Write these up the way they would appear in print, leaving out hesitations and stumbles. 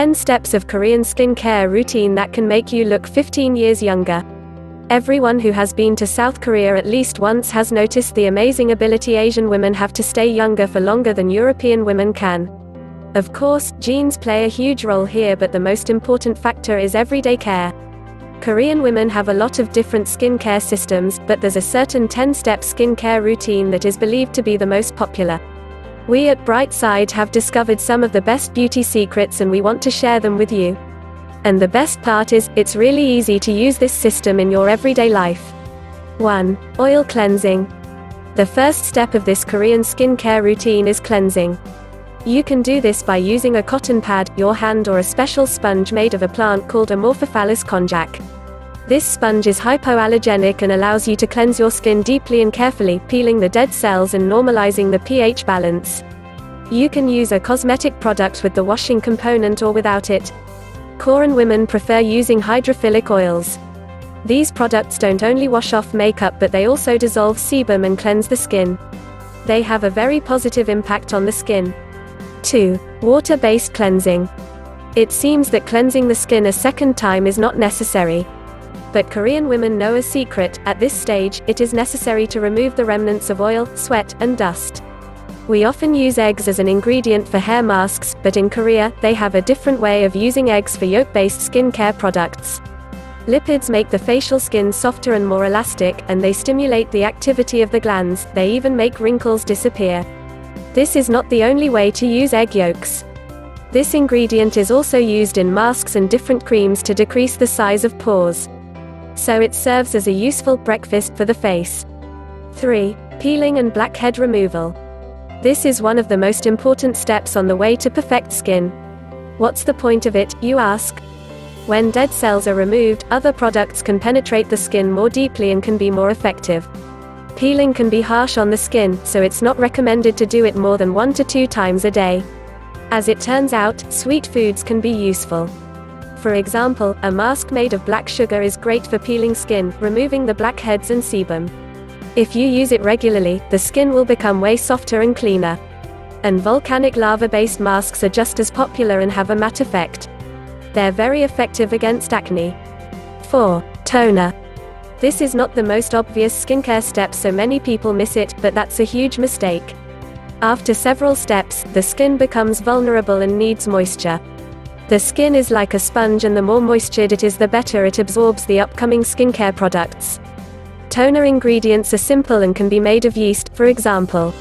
10 steps of Korean skincare routine that can make you look 15 years younger. Everyone who has been to South Korea at least once has noticed the amazing ability Asian women have to stay younger for longer than European women can. Of course, genes play a huge role here, but the most important factor is everyday care. Korean women have a lot of different skincare systems, but there's a certain 10-step skincare routine that is believed to be the most popular. We at Brightside have discovered some of the best beauty secrets and we want to share them with you. And the best part is, it's really easy to use this system in your everyday life. 1. Oil cleansing. The first step of this Korean skincare routine is cleansing. You can do this by using a cotton pad, your hand, or a special sponge made of a plant called Amorphophallus konjac. This sponge is hypoallergenic and allows you to cleanse your skin deeply and carefully, peeling the dead cells and normalizing the pH balance. You can use a cosmetic product with the washing component or without it. Korean women prefer using hydrophilic oils. These products don't only wash off makeup, but they also dissolve sebum and cleanse the skin. They have a very positive impact on the skin. 2. Water-based cleansing. It seems that cleansing the skin a second time is not necessary. But Korean women know a secret: at this stage, it is necessary to remove the remnants of oil, sweat, and dust. We often use eggs as an ingredient for hair masks, but in Korea, they have a different way of using eggs for yolk-based skincare products. Lipids make the facial skin softer and more elastic, and they stimulate the activity of the glands. They even make wrinkles disappear. This is not the only way to use egg yolks. This ingredient is also used in masks and different creams to decrease the size of pores. So it serves as a useful breakfast for the face. 3. Peeling and blackhead removal. This is one of the most important steps on the way to perfect skin. What's the point of it, you ask? When dead cells are removed, other products can penetrate the skin more deeply and can be more effective. Peeling can be harsh on the skin, so it's not recommended to do it more than 1 to 2 times a day. As it turns out, sweet foods can be useful. For example, a mask made of black sugar is great for peeling skin, removing the blackheads and sebum. If you use it regularly, the skin will become way softer and cleaner. And volcanic lava-based masks are just as popular and have a matte effect. They're very effective against acne. 4. Toner. This is not the most obvious skincare step, so many people miss it, but that's a huge mistake. After several steps, the skin becomes vulnerable and needs moisture. The skin is like a sponge, and the more moistured it is, the better it absorbs the upcoming skincare products. Toner ingredients are simple and can be made of yeast, for example.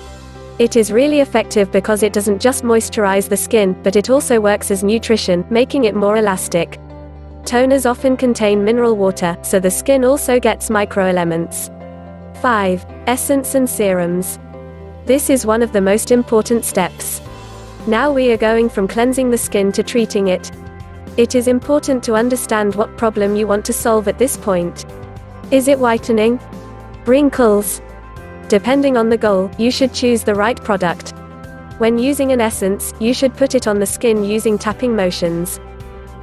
It is really effective because it doesn't just moisturize the skin, but it also works as nutrition, making it more elastic. Toners often contain mineral water, so the skin also gets microelements. 5. Essence and serums. This is one of the most important steps. Now we are going from cleansing the skin to treating it. It is important to understand what problem you want to solve at this point. Is it whitening? Wrinkles? Depending on the goal, you should choose the right product. When using an essence, you should put it on the skin using tapping motions.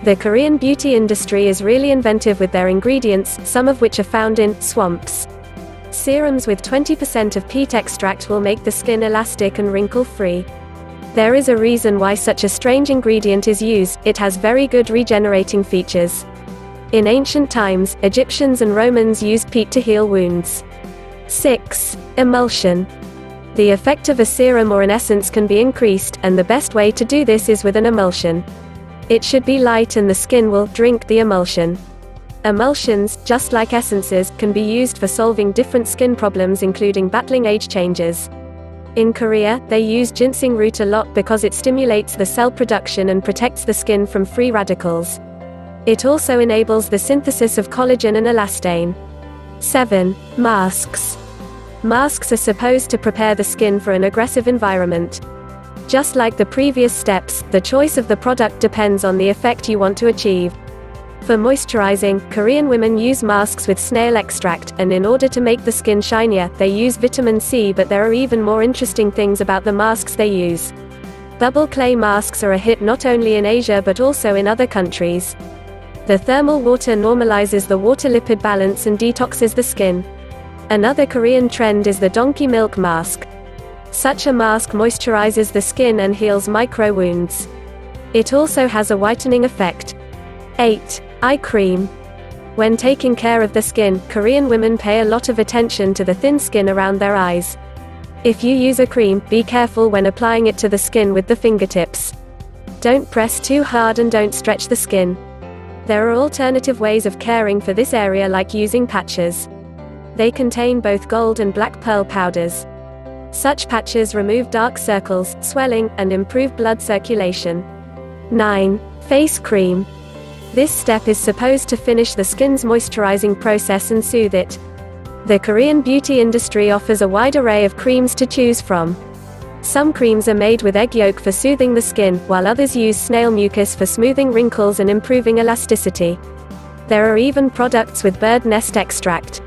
The Korean beauty industry is really inventive with their ingredients, some of which are found in swamps. Serums with 20% of peat extract will make the skin elastic and wrinkle-free. There is a reason why such a strange ingredient is used: it has very good regenerating features. In ancient times, Egyptians and Romans used peat to heal wounds. 6. Emulsion. The effect of a serum or an essence can be increased, and the best way to do this is with an emulsion. It should be light and the skin will drink the emulsion. Emulsions, just like essences, can be used for solving different skin problems, including battling age changes. In Korea, they use ginseng root a lot because it stimulates the cell production and protects the skin from free radicals. It also enables the synthesis of collagen and elastane. 7. Masks. Masks are supposed to prepare the skin for an aggressive environment. Just like the previous steps, the choice of the product depends on the effect you want to achieve. For moisturizing, Korean women use masks with snail extract, and in order to make the skin shinier, they use vitamin C, but there are even more interesting things about the masks they use. Bubble clay masks are a hit not only in Asia but also in other countries. The thermal water normalizes the water-lipid balance and detoxes the skin. Another Korean trend is the donkey milk mask. Such a mask moisturizes the skin and heals micro wounds. It also has a whitening effect. 8. Eye cream. When taking care of the skin, Korean women pay a lot of attention to the thin skin around their eyes. If you use a cream, be careful when applying it to the skin with the fingertips. Don't press too hard and don't stretch the skin. There are alternative ways of caring for this area, like using patches. They contain both gold and black pearl powders. Such patches remove dark circles, swelling, and improve blood circulation. 9. Face cream. This step is supposed to finish the skin's moisturizing process and soothe it. The Korean beauty industry offers a wide array of creams to choose from. Some creams are made with egg yolk for soothing the skin, while others use snail mucus for smoothing wrinkles and improving elasticity. There are even products with bird nest extract.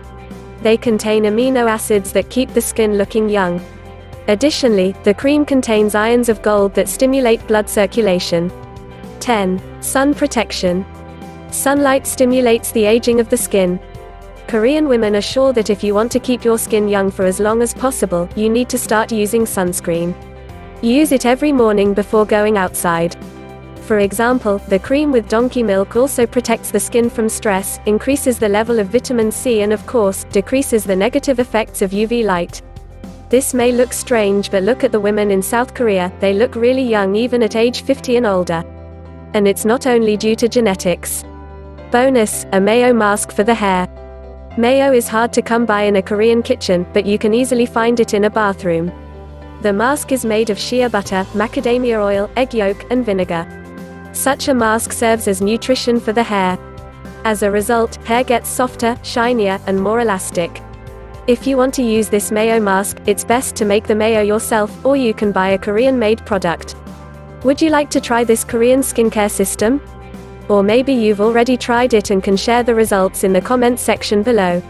They contain amino acids that keep the skin looking young. Additionally, the cream contains ions of gold that stimulate blood circulation. 10. Sun protection. Sunlight stimulates the aging of the skin. Korean women are sure that if you want to keep your skin young for as long as possible, you need to start using sunscreen. Use it every morning before going outside. For example, the cream with donkey milk also protects the skin from stress, increases the level of vitamin C, and of course, decreases the negative effects of UV light. This may look strange, but look at the women in South Korea, they look really young even at age 50 and older. And it's not only due to genetics. Bonus, a mayo mask for the hair. Mayo is hard to come by in a Korean kitchen, but you can easily find it in a bathroom. The mask is made of shea butter, macadamia oil, egg yolk, and vinegar. Such a mask serves as nutrition for the hair. As a result, hair gets softer, shinier, and more elastic. If you want to use this mayo mask, it's best to make the mayo yourself, or you can buy a Korean-made product. Would you like to try this Korean skincare system? Or maybe you've already tried it and can share the results in the comments section below.